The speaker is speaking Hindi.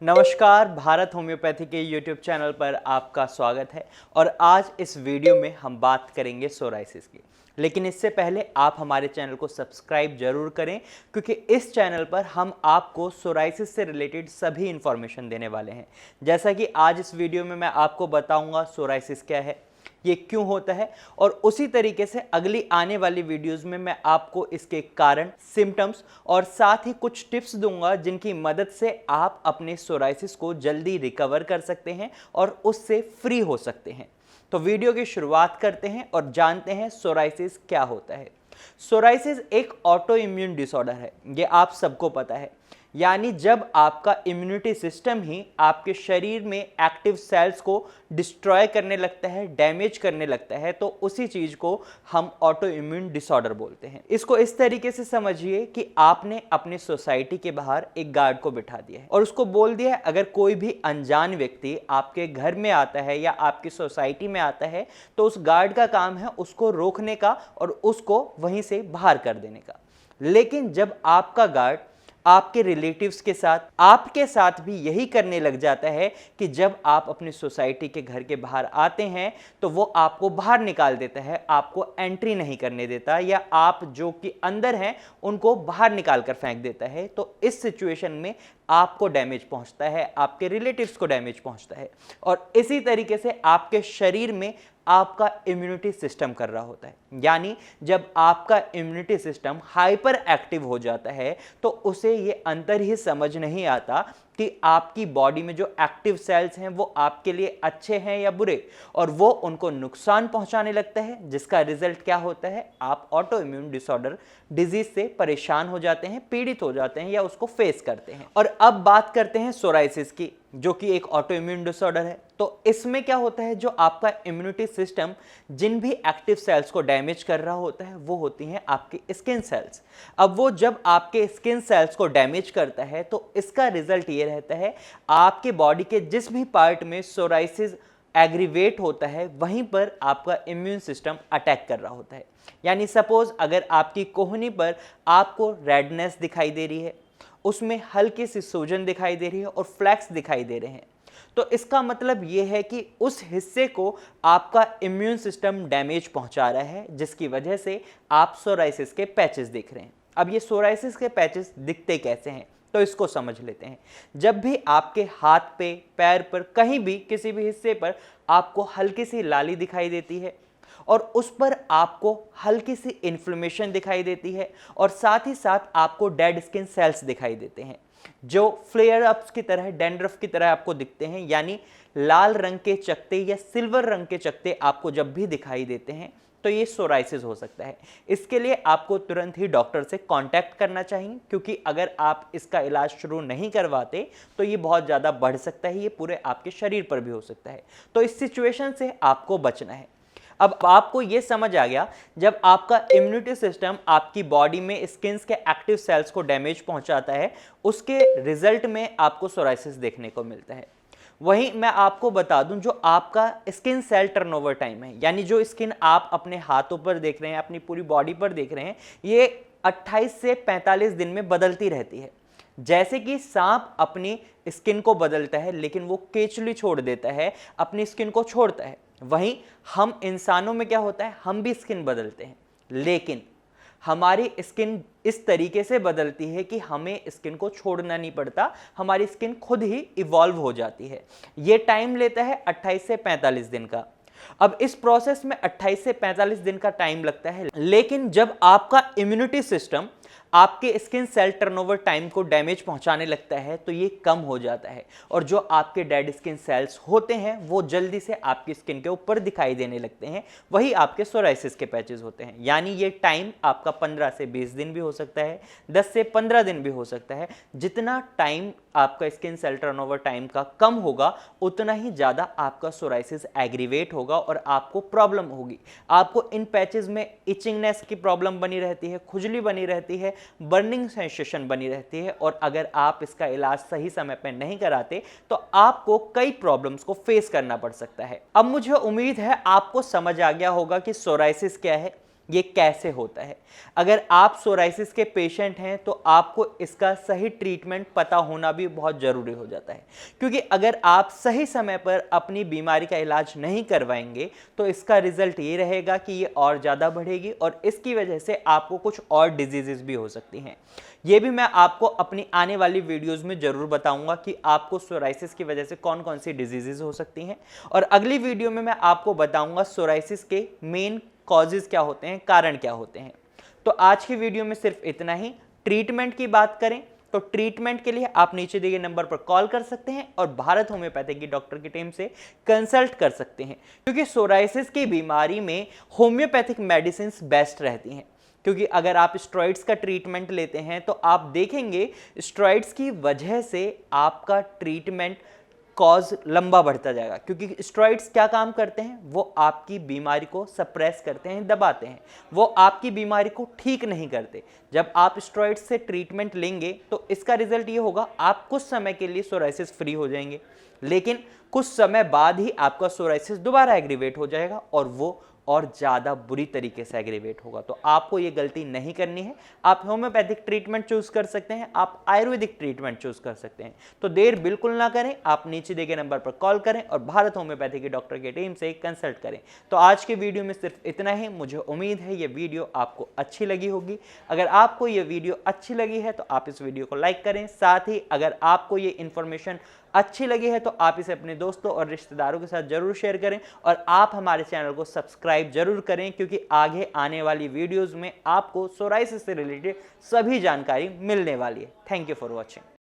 नमस्कार, भारत होम्योपैथी के यूट्यूब चैनल पर आपका स्वागत है। और आज इस वीडियो में हम बात करेंगे सोराइसिस की। लेकिन इससे पहले आप हमारे चैनल को सब्सक्राइब जरूर करें, क्योंकि इस चैनल पर हम आपको सोराइसिस से रिलेटेड सभी इंफॉर्मेशन देने वाले हैं। जैसा कि आज इस वीडियो में मैं आपको बताऊंगा सोराइसिस क्या है, ये क्यों होता है, और उसी तरीके से अगली आने वाली वीडियोस में मैं आपको इसके कारण, सिम्टम्स और साथ ही कुछ टिप्स दूंगा जिनकी मदद से आप अपने सोराइसिस को जल्दी रिकवर कर सकते हैं और उससे फ्री हो सकते हैं। तो वीडियो की शुरुआत करते हैं और जानते हैं सोराइसिस क्या होता है। सोराइसिस एक ऑटो इम्यून डिसऑर्डर है, ये आप सबको पता है। यानी जब आपका इम्यूनिटी सिस्टम ही आपके शरीर में एक्टिव सेल्स को डिस्ट्रॉय करने लगता है, डैमेज करने लगता है, तो उसी चीज को हम ऑटो इम्यून डिसऑर्डर बोलते हैं। इसको इस तरीके से समझिए कि आपने अपनी सोसाइटी के बाहर एक गार्ड को बिठा दिया है और उसको बोल दिया है, अगर कोई भी अनजान व्यक्ति आपके घर में आता है या आपकी सोसाइटी में आता है तो उस गार्ड का काम है उसको रोकने का और उसको वहीं से बाहर कर देने का। लेकिन जब आपका गार्ड आपके रिलेटिव्स के साथ, आपके साथ भी यही करने लग जाता है कि जब आप अपनी सोसाइटी के घर के बाहर आते हैं तो वो आपको बाहर निकाल देता है, आपको एंट्री नहीं करने देता, या आप जो कि अंदर हैं उनको बाहर निकाल कर फेंक देता है, तो इस सिचुएशन में आपको डैमेज पहुंचता है, आपके रिलेटिव्स को डैमेज पहुंचता है। और इसी तरीके से आपके शरीर में आपका इम्यूनिटी सिस्टम कर रहा होता है। यानी जब आपका इम्यूनिटी सिस्टम हाइपर एक्टिव हो जाता है तो उसे ये अंतर ही समझ नहीं आता कि आपकी बॉडी में जो एक्टिव सेल्स हैं वो आपके लिए अच्छे हैं या बुरे, और वो उनको नुकसान पहुंचाने लगता है, जिसका रिजल्ट क्या होता है, आप ऑटो इम्यून डिसऑर्डर डिजीज से परेशान हो जाते हैं, पीड़ित हो जाते हैं या उसको फेस करते हैं। और अब बात करते हैं सोराइसिस की, जो कि एक ऑटो इम्यून डिसऑर्डर है। तो इसमें क्या होता है, जो आपका इम्यूनिटी सिस्टम जिन भी एक्टिव सेल्स को डैमेज कर रहा होता है वो होती हैं आपकी स्किन सेल्स। अब वो जब आपके स्किन सेल्स को डैमेज करता है तो इसका रिजल्ट ये रहता है, आपके बॉडी के जिस भी पार्ट में सोराइसिस एग्रीवेट होता है वहीं पर आपका इम्यून सिस्टम अटैक कर रहा होता है। यानी सपोज अगर आपकी कोहनी पर आपको रेडनेस दिखाई दे रही है, उसमें हल्की सी सूजन दिखाई दे रही है और फ्लैक्स दिखाई दे रहे हैं, तो इसका मतलब यह है कि उस हिस्से को आपका इम्यून सिस्टम डैमेज पहुंचा रहा है, जिसकी वजह से आप सोराइसिस के पैचेस दिख रहे हैं। अब ये सोराइसिस के पैचेस दिखते कैसे हैं, तो इसको समझ लेते हैं। जब भी आपके हाथ पे, पैर पर, कहीं भी किसी भी हिस्से पर आपको हल्की सी लाली दिखाई देती है और उस पर आपको हल्की सी इन्फ्लेमेशन दिखाई देती है और साथ ही साथ आपको डेड स्किन सेल्स दिखाई देते हैं जो फ्लेयर अप्स की तरह, डैंड्रफ की तरह आपको दिखते हैं। यानी लाल रंग के चकत्ते या सिल्वर रंग के चकत्ते आपको जब भी दिखाई देते हैं तो ये सोराइसिस हो सकता है। इसके लिए आपको तुरंत ही डॉक्टर से कांटेक्ट करना चाहिए, क्योंकि अगर आप इसका इलाज शुरू नहीं करवाते तो ये बहुत ज़्यादा बढ़ सकता है, ये पूरे आपके शरीर पर भी हो सकता है। तो इस सिचुएशन से आपको बचना है। अब आपको ये समझ आ गया, जब आपका इम्यूनिटी सिस्टम आपकी बॉडी में स्किन के एक्टिव सेल्स को डैमेज पहुंचाता है, उसके रिजल्ट में आपको सोराइसिस देखने को मिलता है। वहीं मैं आपको बता दूं, जो आपका स्किन सेल टर्नओवर टाइम है, यानी जो स्किन आप अपने हाथों पर देख रहे हैं, अपनी पूरी बॉडी पर देख रहे हैं, ये 28 से 45 दिन में बदलती रहती है। जैसे कि सांप अपनी स्किन को बदलता है लेकिन वो केचुली छोड़ देता है, अपनी स्किन को छोड़ता है, वहीं हम इंसानों में क्या होता है, हम भी स्किन बदलते हैं, लेकिन हमारी स्किन इस तरीके से बदलती है कि हमें स्किन को छोड़ना नहीं पड़ता, हमारी स्किन खुद ही इवॉल्व हो जाती है। ये टाइम लेता है 28 से 45 दिन का। अब इस प्रोसेस में 28 से 45 दिन का टाइम लगता है, लेकिन जब आपका इम्यूनिटी सिस्टम आपके स्किन सेल टर्नओवर टाइम को डैमेज पहुंचाने लगता है तो ये कम हो जाता है, और जो आपके डेड स्किन सेल्स होते हैं वो जल्दी से आपकी स्किन के ऊपर दिखाई देने लगते हैं, वही आपके सोराइसिस के पैचेस होते हैं। यानी ये टाइम आपका 15 से 20 दिन भी हो सकता है, 10 से 15 दिन भी हो सकता है। जितना टाइम आपका स्किन सेल टर्नओवर टाइम का कम होगा उतना ही ज़्यादा आपका सोराइसिस एग्रीवेट होगा और आपको प्रॉब्लम होगी। आपको इन पैचेस में इचिंगनेस की प्रॉब्लम बनी रहती है, खुजली बनी रहती है, बर्निंग सेंसेशन बनी रहती है, और अगर आप इसका इलाज सही समय पर नहीं कराते तो आपको कई प्रॉब्लम्स को फेस करना पड़ सकता है। अब मुझे उम्मीद है आपको समझ आ गया होगा कि सोराइसिस क्या है, ये कैसे होता है। अगर आप सोराइसिस के पेशेंट हैं तो आपको इसका सही ट्रीटमेंट पता होना भी बहुत ज़रूरी हो जाता है, क्योंकि अगर आप सही समय पर अपनी बीमारी का इलाज नहीं करवाएंगे तो इसका रिजल्ट ये रहेगा कि ये और ज़्यादा बढ़ेगी और इसकी वजह से आपको कुछ और डिजीजेस भी हो सकती हैं। ये भी मैं आपको अपनी आने वाली वीडियोस में ज़रूर बताऊंगा कि आपको सोराइसिस की वजह से कौन कौन सी डिजीजेस हो सकती हैं, और अगली वीडियो में मैं आपको बताऊंगा सोराइसिस के मेन कॉजेज क्या होते हैं, कारण क्या होते हैं। तो आज की वीडियो में सिर्फ इतना ही। ट्रीटमेंट की बात करें तो ट्रीटमेंट के लिए आप नीचे दिए गए नंबर पर कॉल कर सकते हैं और भारत होम्योपैथी की डॉक्टर की टीम से कंसल्ट कर सकते हैं, क्योंकि सोराइसिस की बीमारी में होम्योपैथिक मेडिसिन बेस्ट रहती हैं। क्योंकि अगर आप स्टेरॉइड्स का ट्रीटमेंट लेते हैं तो आप देखेंगे स्टेरॉइड्स की वजह से आपका ट्रीटमेंट कॉज लंबा बढ़ता जाएगा, क्योंकि स्टेरॉइड्स क्या काम करते हैं, वो आपकी बीमारी को सप्रेस करते हैं, दबाते हैं, वो आपकी बीमारी को ठीक नहीं करते। जब आप स्टेरॉइड्स से ट्रीटमेंट लेंगे तो इसका रिजल्ट ये होगा, आप कुछ समय के लिए सोराइसिस फ्री हो जाएंगे, लेकिन कुछ समय बाद ही आपका सोराइसिस दोबारा एग्रीवेट हो जाएगा और वो और ज़्यादा बुरी तरीके से एग्रीवेट होगा। तो आपको ये गलती नहीं करनी है। आप होम्योपैथिक ट्रीटमेंट चूज कर सकते हैं, आप आयुर्वेदिक ट्रीटमेंट चूज कर सकते हैं। तो देर बिल्कुल ना करें, आप नीचे दिए गए नंबर पर कॉल करें और भारत होम्योपैथी के डॉक्टर की टीम से कंसल्ट करें। तो आज के वीडियो में सिर्फ इतना ही। मुझे उम्मीद है ये वीडियो आपको अच्छी लगी होगी। अगर आपको ये वीडियो अच्छी लगी है तो आप इस वीडियो को लाइक करें। साथ ही अगर आपको ये इन्फॉर्मेशन अच्छी लगी है तो आप इसे अपने दोस्तों और रिश्तेदारों के साथ जरूर शेयर करें और आप हमारे चैनल को सब्सक्राइब जरूर करें, क्योंकि आगे आने वाली वीडियोस में आपको सोराइसिस से रिलेटेड सभी जानकारी मिलने वाली है। Thank you for watching.